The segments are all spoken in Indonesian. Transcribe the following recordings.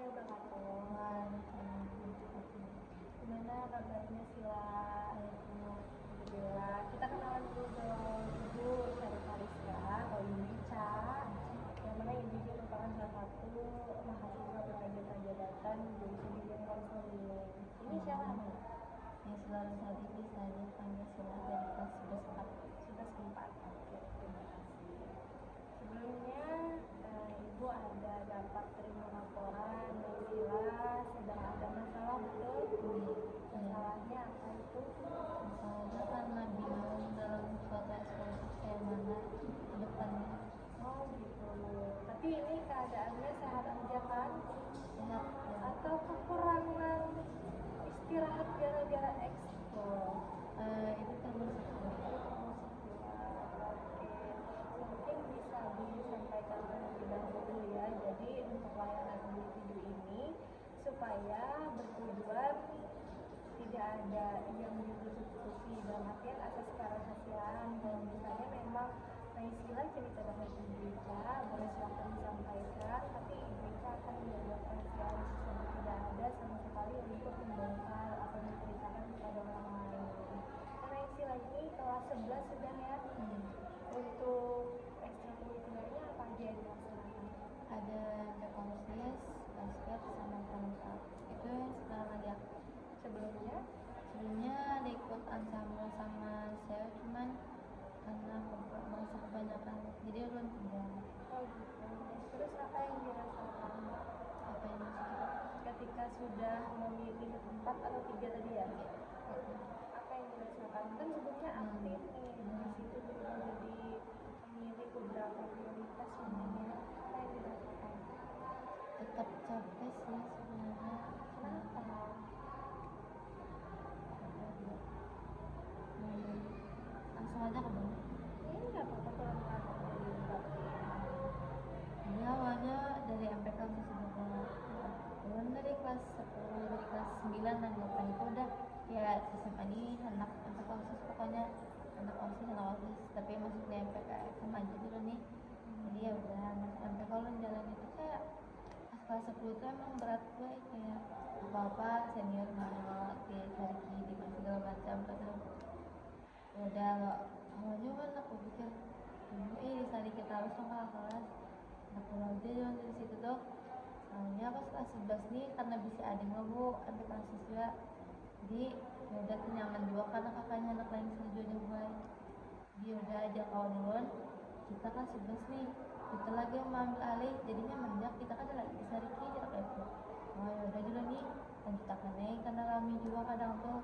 wabarakatuh. Waalaikumsalam. Gimana kabarnya Sila? Alhamdulillah. Kita kenalan dulu dong. Ibu Syarifah Rizka atau Ibu Ica. Yang mana Ibu Ica merupakan salah satu mahasiswa berbagai pelajaran jurusan Bimbingan Konseling. Ini siapa namanya? Ya, selalu Sadiki, saya panggil Sila dari kelas 11 Sudah sempat. Oke, terima kasih. Sebelumnya Ibu ada dapat terima laporan dari Sila sedang ada masalah, betul? Masalahnya apa itu? Masalahnya karena bingung dalam suatu eksklusif kayak mana ke depannya. Oh gitu. Tapi ini keadaannya sehat aja kan? Sehat ya. Atau kekurangan istirahat gara-gara ekskul? Itu termasuk Mungkin bisa disampaikan terlebih dahulu ya. Jadi untuk layanan individu ini supaya bertujuan tidak ada yang disubstitusi dalam artian atas kerahasiaan. Kalau misalnya memang Naisila cerita dengan Ibu Ica, boleh silakan disampaikan, tapi Ibu Ica akan menjaga kerahasiaan tersebut, tidak ada sama sekali untuk membongkar atau menceritakan kepada orang lain. Karena Naisila ini kelas 11 sudah ya. Untuk ekstrakurikulernya apa aja yang dilaksanakan? ada dekonsis, basket, sama pramuka. Itu yang sekarang lagi aktif. Sebelumnya Sebelumnya ada ikut ensemble sama saya, cuman karena merasa kebanyakan jadi belum tinggal. oh gitu. Terus apa yang dirasakan Apa yang masih ketika sudah memilih 4 atau 3 tadi ya? Apa yang dirasakan? Kan sebelumnya aktif nih, di situ berubah jadi memilih beberapa prioritas sebenarnya. Apa yang dirasakan? tetap capek sih sebenarnya. Kenapa? Langsung aja ke bawah. Ini nggak apa-apa pelan-pelan dari berarti. Jadi awalnya dari MPK ke sebenarnya belum dari kelas 10, dari kelas 9 dan 8 itu udah ya SMA ini anak OSIS, pokoknya anak OSIS, tapi masuk di MPK sama aja dulu nih. Jadi ya udah masuk MPK ulun jalan itu kayak pas kelas 10 itu emang berat gue, kayak apa-apa senior manual di Sariki di segala macam. Terus udah awalnya kan aku pikir di Sariki kita harus sama kelas aku aja yang dari situ tuh. Soalnya pas kelas 11 nih karena bisa ada ngebu ada kelas siswa, jadi ya udah tuh nyaman juga karena kakaknya anak lain setujunya gue. Dia udah aja kawan duluan, kita kelas 11 nih kita lagi yang mengambil alih, jadinya menjak kita kan lagi di Sariki jarak itu. Oh ya udah dulu nih lanjut akan nih karena rame juga kadang tuh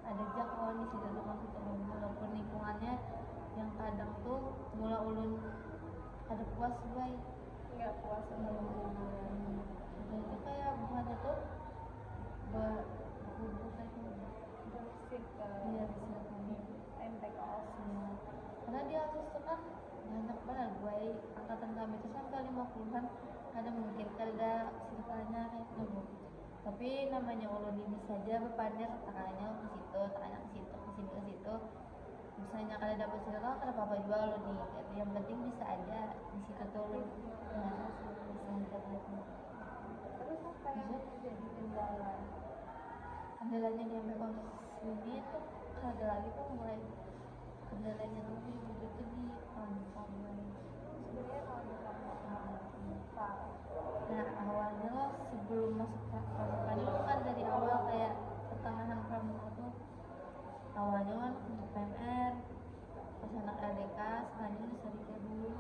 ada aja kawan di situ tuh masuk umum, walaupun lingkungannya yang kadang tuh mula ulun ada puas gue. Nggak puas sama hubungan. Itu kayak bukannya tuh berhubung kayak gitu. Bersih ke Iya bisa kami. MPK OSIS. Karena dia khusus tuh kan banyak banget gue, angkatan kami itu sampai 50-an, ada mungkin ada circle-nya kayak gitu Bu. Tapi namanya ulun ini saja berpandir, tangannya ke situ, tangannya ke situ, ke sini ke situ. Misalnya kalau dapat circle kenapa apa juga ulun nih, gitu. Yang penting bisa aja di situ tuh ulun. Nah, bisa aja gitu. Terus apa yang menjadi kendala? Kendalanya di MPK ini tuh ada lagi tuh mulai kendalanya lebih begitu di pramuka mulai. Sebenarnya kalau kita apa? Nah awalnya lo sebelum masuk pramuka itu kan dari awal kayak pertengahan pramuka tuh awalnya kan untuk PMR, pas anak LDK sekarang ini Sarika dulu.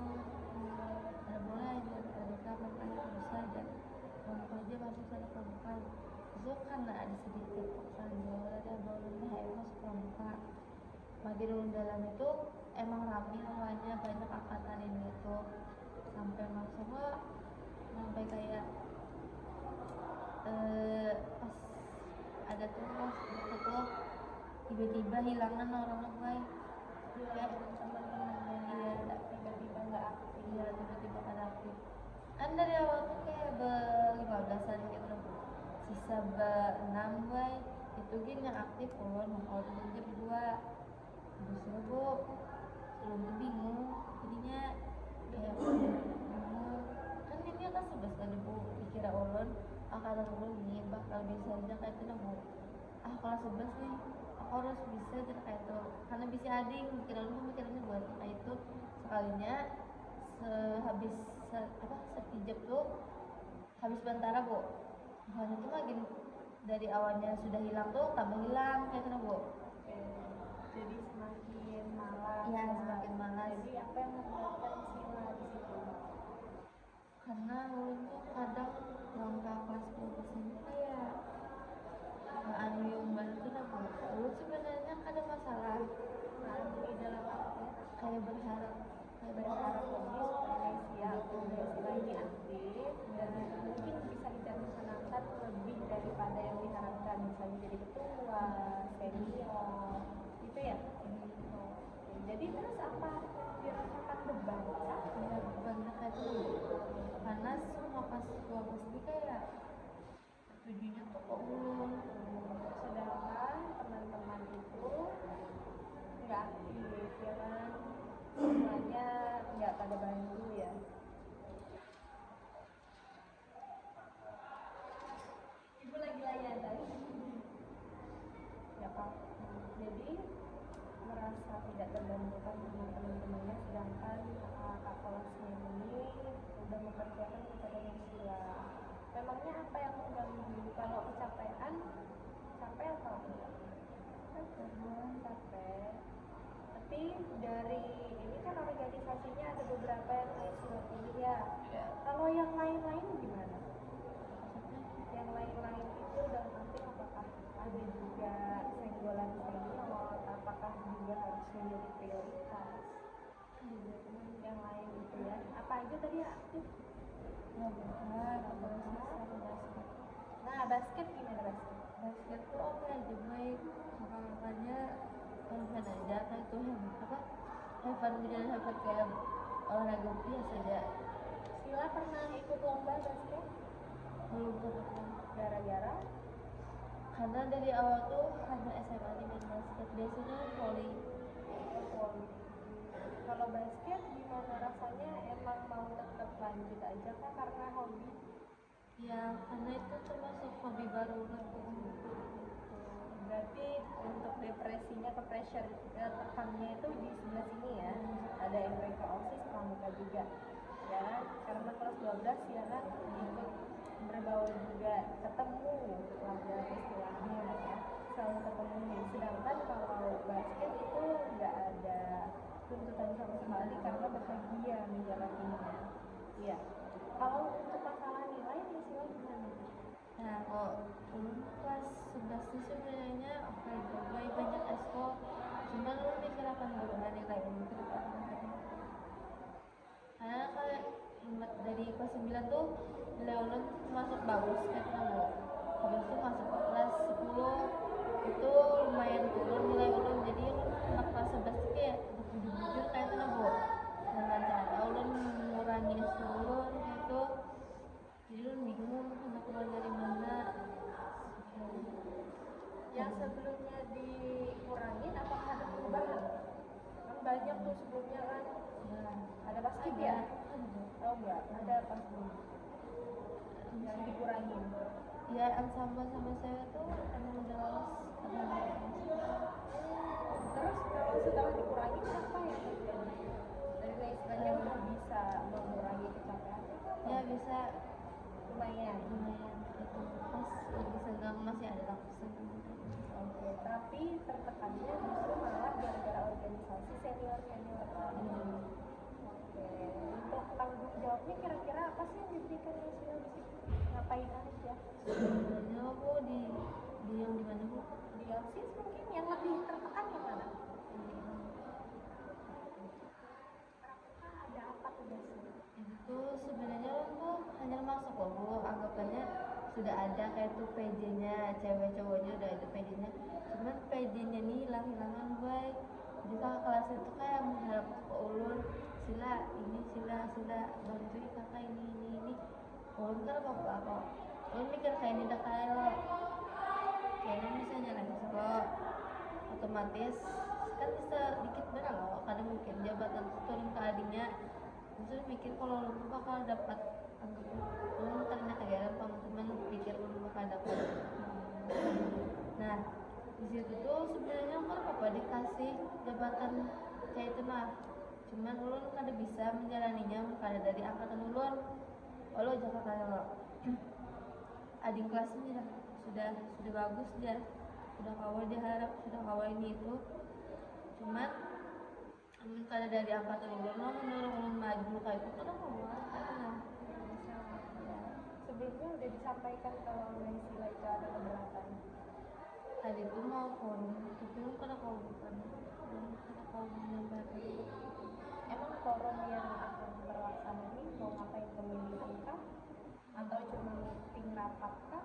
Ada boleh aja LDK PMR bisa aja pramuka aja masuk sana pramuka. Itu karena ada sedikit paksaan jual ada bolehnya ayo masuk pramuka. Makin dulu dalam itu emang rapi awalnya, banyak angkatan ini itu sampai masuk sampai kayak pas ada tuh pas itu tuh tiba-tiba hilangan orang lain kayak Teman-teman iya tiba-tiba nggak aktif. iya tiba-tiba kan aktif kan dari awal tuh kayak ber-15an gitu loh Bu. Sisa ber-6 gue itu gini yang aktif ulun mau tunjuk 2 justru Bu belum tuh bingung jadinya kayak bingung kan ini kan 11 kali Bu dikira ulun angkatan dulu nih bakal bisa aja kayak itu nemu kelas 11 nih aku harus bisa aja kayak itu karena bisa ading mikirnya buat kayak itu sekalinya sehabis setijab tuh habis bantara bu bahannya tuh makin dari awalnya sudah hilang tuh tambah hilang kayak itu bu. Jadi semakin malas. Iya, semakin malas. Jadi apa yang membuatkan sila di situ? Karena ulun tuh kadang langkah kelas 12 ini kayak anu yang bantu aku. Ulun sebenarnya ada masalah. Anu di dalam apa ya? Kayak berharap Lebih supaya sila ini aktif dan mungkin bisa dicantumkan lebih daripada yang diharapkan, misalnya jadi ketua, senior, gitu ya. Jadi terus apa dirasakan beban kah? ya beban kayak itu karena semua pas 12 ini kayak tujuannya tuh kok ulun Sedangkan teman-teman itu nggak aktif ya kan, semuanya nggak pada bantu ya. Ibu lagi layan tadi ya Pak, jadi merasa tidak terbantukan sama teman-temannya, sedangkan kakak kelasnya ini udah mempersiapkan kita dengan sila. Memangnya apa yang mengganggu? Kalau kecapean, capek atau enggak? Capek. Tapi dari ini kan organisasinya ada beberapa yang sila pilih ya. Kalau yang lain-lain gimana? Yang lain-lain itu dalam arti apakah ada juga senggolan senior, apakah juga harus menjadi prioritas? Yang lain itu ya, apa aja tadi ya aktif? Nah, basket gimana basket? basket tuh oke aja baik makanya konsen aja kayak itu hebat menjadi hebat kayak olahraga biasa aja Sila pernah ikut lomba basket? belum pernah Gara-gara karena dari awal tuh hanya SMA di main basket biasanya volley. volley. Kalau basket gimana rasanya? Emang mau tetap lanjut aja kah karena hobi? Ya karena itu termasuk hobi baru aku. Berarti untuk depresinya ke pressure tekannya itu di sebelah sini ya. Ada MPK OSIS pramuka juga ya kan? Karena kelas 12 ya kan ikut berbaur juga, ketemu warga istilahnya ya, selalu ketemu. Sedangkan kalau basket itu nggak ada tuntutan sama sekali karena berbahagia menjalaninya. Iya. Kalau untuk masalah nilai sila gimana? Nah kok dulu pas 11 tuh sebenarnya oke juga banyak esko cuma lu mikir akan berubah nilai mikir karena kayak dari kelas 9 tuh nilai ulun masuk bagus kayak kamu habis itu masuk ke kelas 10 itu lumayan turun nilai ulun jadi ulun anak kelas 11 tuh kayak bujur-bujur kayak itu bu dengan cara ulun mengurangi esko ulun gitu jadi ulun bingung anak keluar dari mana Yang sebelumnya dikurangin apakah ada perubahan? Kan banyak tuh sebelumnya kan ya ada basket ya? Oh enggak, ada pas dulu yang dikurangin. ya yang sama saya tuh emang udah ada Terus kalau setelah dikurangin apa yang terjadi? Dari istilahnya udah bisa mengurangi kecapean ya bisa lumayan. itu pas lagi senggang masih ada waktu senggang Oke, tapi tertekannya justru malah gara-gara organisasi senior-senior tadi. Oke, untuk tanggung jawabnya kira-kira apa sih yang diberikan Sila di situ? Ngapain aja? sebenarnya aku di yang di mana bu Di OSIS mungkin yang lebih tertekan yang mana? Pramuka ada apa tugasnya? itu sebenarnya tuh hanya masuk loh bu anggapannya sudah ada kayak tuh PJ-nya cewek cowoknya udah ada PJ-nya cuman PJ-nya nih hilang-hilangan baik jadi kakak kelas itu kayak mengharap ke ulun sila bantuin kakak ini ulun kan apa kok ulun mikir kayak ini dah kayak kayaknya bisa nyalain kok otomatis kan bisa dikit benar loh kadang mungkin jabatan tuh turun ke adiknya terus mikir kalau lu bakal dapat anggapnya lu ternyata gampang cuman pikir jabatan kayak itu mah, cuman ulun kada bisa menjalaninya kada dari angkatan ulun. Walau jaga kayak adik kelasnya sudah bagus dia, sudah kawal dia harap sudah kawal ini itu, cuman kada dari angkatan ulun mah menurut ulun maju kayak itu kada kawal karena Sebelumnya udah disampaikan kalau Naysila itu ada keberatan. tadi itu mau forum tapi ulun kada kawal bukan kada kawal menyampaikan. Emang forum yang akan terlaksana ini mau ngapain, pemilihan kah? Atau cuma meeting rapat kah?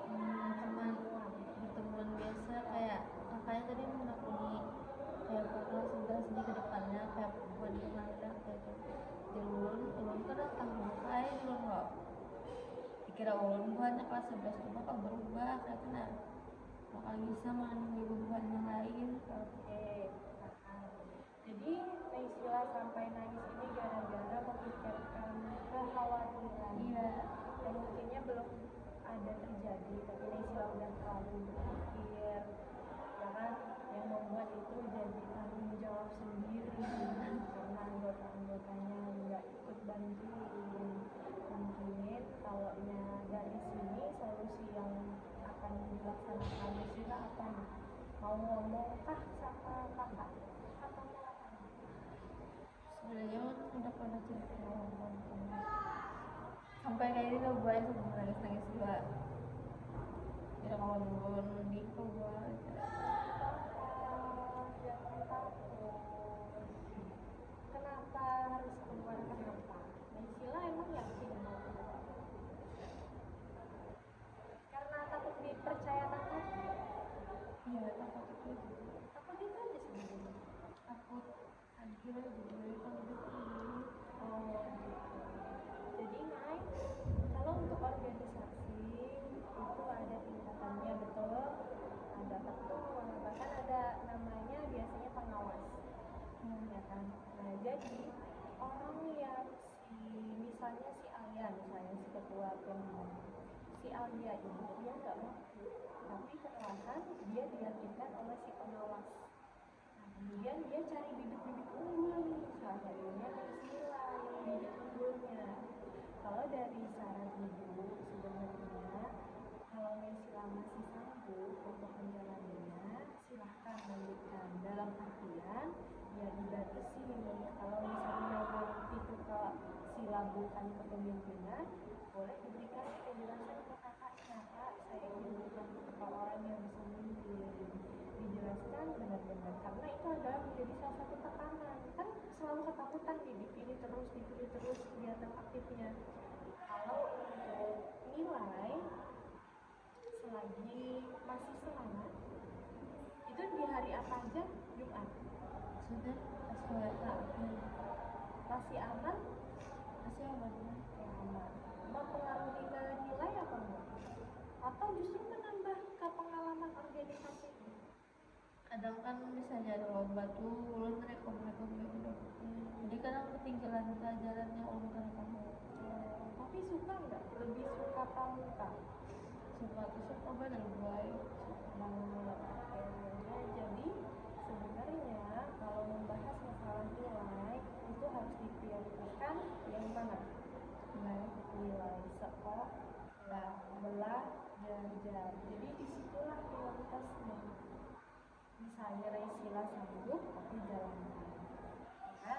Cuman pertemuan biasa kayak kakaknya tadi menakuni kayak bakal bahas di kedepannya kayak buat gimana kayak gitu. Jadi ulun kan datang kayak ulun kok dikira ulun buahnya kelas 11 tuh bakal berubah kayak nah bakal bisa mengambil beban yang lain. Oke, paham. Jadi Naysila sampai nangis ini gara-gara memikirkan kekhawatiran. Iya. Dan mungkinnya belum ada terjadi, tapi Naysila udah terlalu berpikir, karena yang membuat itu jadi tanggung jawab sendiri karena anggota-anggotanya nggak ikut bantuin. Mungkin kalau dari sini solusi yang akan dilaksanakan Naysila apa nih? Mau ngomong kah sama kakak atau mau apa? Sebenarnya udah pernah cerita ngomong sampai kayak ini loh buat sebelum nangis juga tidak mau nurun di keluar. Jangan takut. Kenapa harus keluar? Kenapa? Naysila emang yakin mau keluar? Karena takut dipercaya takut. Iya takut itu Takut itu aja sebenarnya. takut akhirnya jadi kalau gitu Oh, gitu. Jadi Nay, kalau untuk organisasi itu ada tingkatannya, betul? Ada ketua, bahkan ada namanya biasanya pengawas, ya kan? Nah, jadi orang yang misalnya si Alia, misalnya si ketua pembina, si Alia ini dia nggak mampu, tapi perlahan dia diyakinkan oleh si pengawas. Nah, kemudian dia cari bibit-bibit unggul nih, salah satunya Naysila yang bibit unggulnya. Kalau dari saran ibu sebenarnya, kalau Naysila masih sanggup untuk menjalaninya, silahkan lanjutkan. Dalam artian, ya dibatasi nih. Kalau misalnya memang itu ke sila bukan kepemimpinan, boleh diberikan penjelasan ke kakaknya, Kak, saya ingin bukan tipe orang yang bisa memimpin. Dijelaskan benar-benar, karena itu adalah menjadi salah satu tekanan. Kan selalu ketakutan nih, dipilih terus kelihatan aktifnya. Kalau untuk nilai, selagi masih semangat, itu di hari apa aja? Jumat. sudah sekolah Masih aman? masih aman Ya aman. Mempengaruhi ke nilai apa enggak? Atau justru menambah ke pengalaman organisasi? kadang kan misalnya ada lomba tuh ulun rekom gitu jadi kadang ketinggalan pelajarannya ulun kadang kamu Tapi suka nggak? Lebih suka pramuka? suka tuh suka bener boy Banget. Ya, jadi sebenarnya kalau membahas masalah nilai itu harus diprioritaskan yang mana? Nilai sekolah, belajar. Jadi disitulah prioritasnya. Misalnya Naysila sanggup, tapi jalankan. Ya,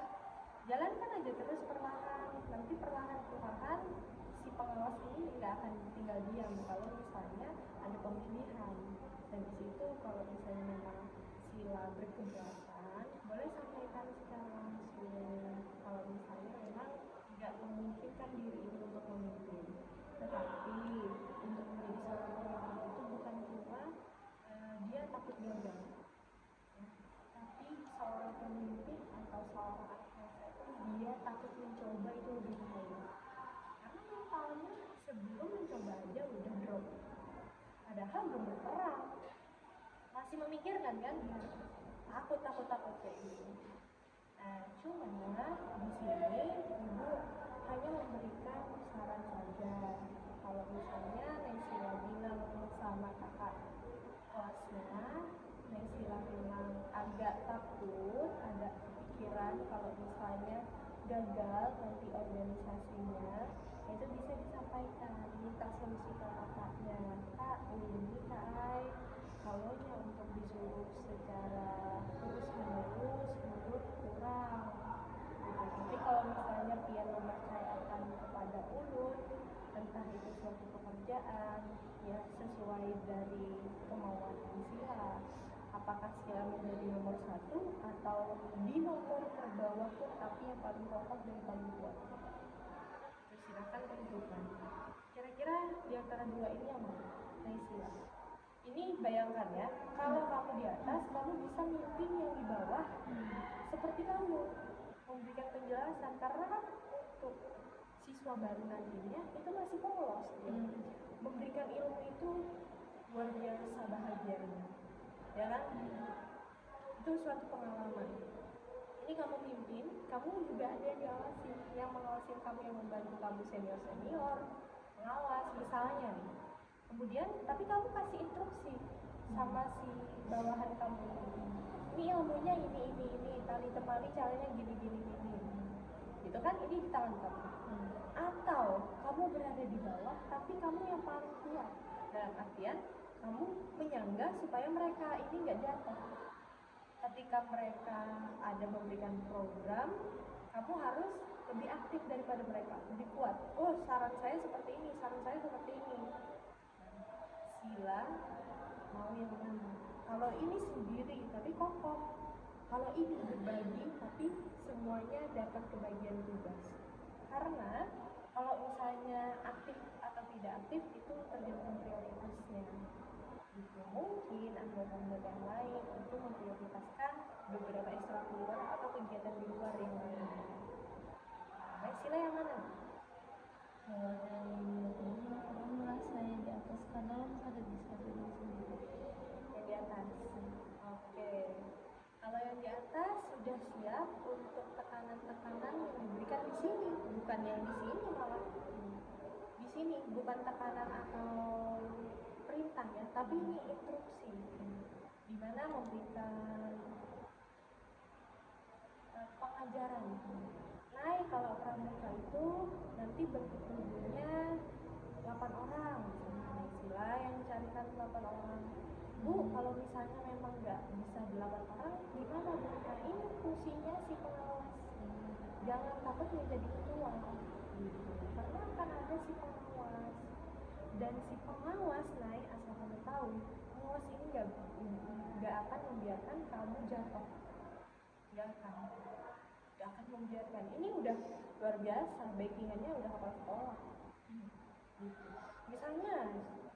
jalankan aja terus perlahan. Nanti perlahan si pengawas ini nggak akan tinggal diam kalau misalnya ada pemilihan. Dan di situ kalau misalnya memang sila berkeberatan, boleh sampaikan secara langsung. Kalau misalnya memang nggak memungkinkan diri ini untuk memimpin. Tetapi untuk menjadi seorang pemimpin itu bukan cuma dia takut gagal. Tapi seorang pemimpin atau seorang advisor itu dia takut mencoba itu lebih baik. Karena mentalnya sebelum mencoba aja udah drop. Padahal belum berperang. Masih memikirkan kan? Takut kayak gitu. Nah, cuma di sini ibu hanya memberikan saran saja. Kalau misalnya Naysila bilang sama kakak kelasnya, Naysila bilang agak takut, kalau misalnya gagal nanti organisasinya, itu bisa disampaikan, minta solusi ke kakaknya. Kak, ini Kak Ai, kalau untuk disuruh secara terus menerus menurut kurang gitu. Tapi kalau misalnya Pian mempercayakan kepada Ulun, entah itu suatu pekerjaan ya sesuai dari kemauan Sila, apakah Sila menjadi nomor satu atau di nomor terbawah pun tapi yang paling kokoh dan paling kuat, silakan tentukan. Kira-kira di antara dua ini yang mana? Nah, Sila. Ini bayangkan ya, kalau kamu di atas, kamu bisa mimpin yang di bawah seperti kamu, memberikan penjelasan, karena kan untuk siswa baru nantinya itu masih polos ya. Memberikan ilmu itu luar biasa bahagianya, ya kan? Itu suatu pengalaman. Ini kamu mimpin, kamu juga ada yang diawasi, yang mengawasi kamu, yang membantu kamu senior pengawas misalnya nih. Kemudian tapi kamu kasih instruksi sama si bawahan kamu, ini ilmunya ini tali temali caranya gini itu kan, ini di tangan kamu. Atau kamu berada di bawah tapi kamu yang paling kuat, dalam artian kamu menyangga supaya mereka ini nggak jatuh. Ketika mereka ada memberikan program, kamu harus lebih aktif daripada mereka, lebih kuat. Oh, saran saya seperti ini, saran saya seperti ini. Sila mau yang mana? Kalau ini sendiri tapi kokoh, kalau ini berbagi tapi semuanya dapat kebagian tugas. Karena kalau misalnya aktif atau tidak aktif itu tergantung prioritasnya. Mungkin anggota-anggota yang lain itu memprioritaskan beberapa ekstrakurikuler atau kegiatan di luar yang lain. Nah, Sila yang mana? Kalau dari aku merasa yang di atas karena ada bisa diri sendiri. Yang di atas. Oke. Kalau yang di atas sudah siap untuk tekanan-tekanan yang diberikan di sini, bukan yang di sini malah. Di sini bukan tekanan atau perintah ya, tapi ini instruksi, di mana memberikan pengajaran. Nah, kalau pramuka itu nanti bentuk tubuhnya 8 orang. Nah, Sila yang carikan 8 orang. Bu, kalau misalnya memang nggak bisa 8 orang, gimana Bu? Nah, ini fungsinya si pengawas. Jangan takut menjadi ketua. Karena akan ada si pengawas. Dan si pengawas, naik asal kamu tahu, pengawas ini nggak akan membiarkan kamu jatuh, nggak akan membiarkan. Ini udah luar biasa, backingannya udah kepala sekolah. Gitu. Misalnya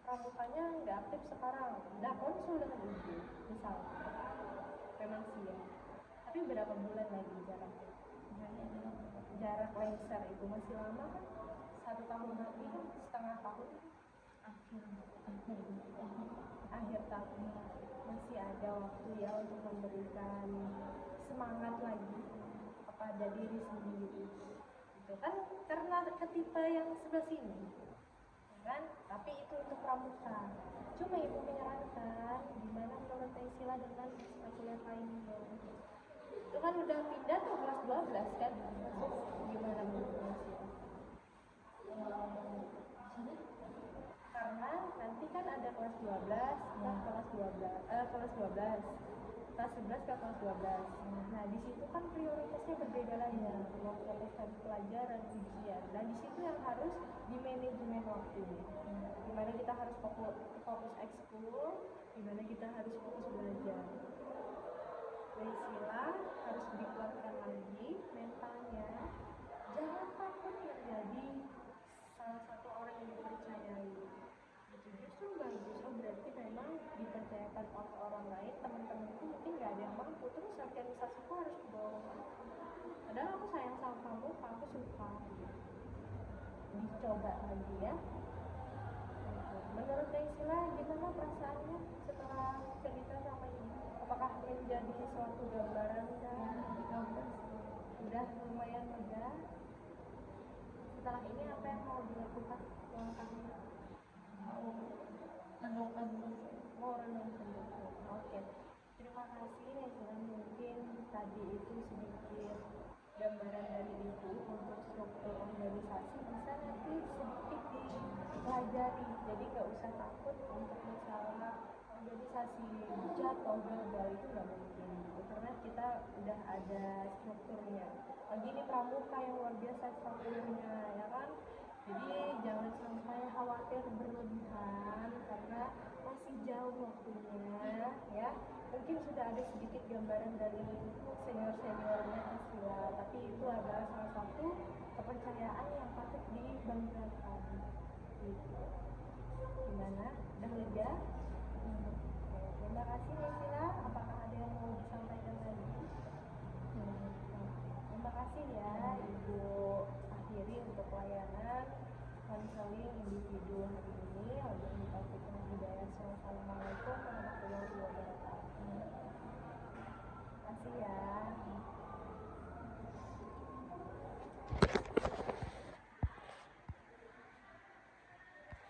pramukanya nggak aktif sekarang, udah konsul dengan ibu, misalnya, memang siap. Tapi berapa bulan lagi jarak lengser itu masih lama kan? 1 tahun lagi kan, setengah tahun. Akhir tahun masih ada waktu ya untuk memberikan semangat lagi kepada diri sendiri. Itu kan karena ketipe yang sebelah sini, kan? Tapi itu untuk pramuka. Cuma ibu menyarankan gimana menurut Sila dengan ekstrakurikuler lainnya. Itu kan udah pindah ke kelas 12 kan? Gimana menurut Sila? Karena nanti kan ada kelas 12, kelas 11 ke kelas 12. Nah, di situ kan prioritasnya berbeda lagi, memfokuskan pelajaran, ujian. Nah, di situ yang harus di manajemen waktunya. Dimana kita harus fokus ekskul, dimana kita harus fokus belajar. Dari Sila harus dikuatkan lagi mentalnya. Jangan takut menjadi salah satu orang yang dipercayai. Justru bagus. Oh, berarti memang dipercayakan oleh orang lain. Teman-temanku mungkin nggak ada yang mampu, terus organisasiku harus ke bawah. Padahal aku sayang sama kamu, aku suka. Dicoba lagi ya. Menurut Sila gimana perasaannya setelah cerita sama ibu? Apakah menjadi suatu gambaran dan udah lumayan lega? Setelah ini apa yang mau dilakukan langkahnya? Mau renung dulu. Oke. Terima kasih Sila, mungkin tadi itu sedikit dipelajari, jadi nggak usah takut untuk masalah organisasi jatuh gagal itu nggak mungkin gitu, karena kita udah ada strukturnya. Lagi ini pramuka yang luar biasa strukturnya, ya kan? Jadi jangan sampai khawatir berlebihan karena masih jauh waktunya, ya. Mungkin sudah ada sedikit gambaran dari senior-seniornya Asila, tapi itu adalah salah satu kepercayaan yang patut dibanggakan. Gitu. Gimana? Udah lega? Terima kasih Asila. Apakah ada yang mau disampaikan lagi? Terima kasih ya Ibu. Akhiri untuk layanan konseling individu hari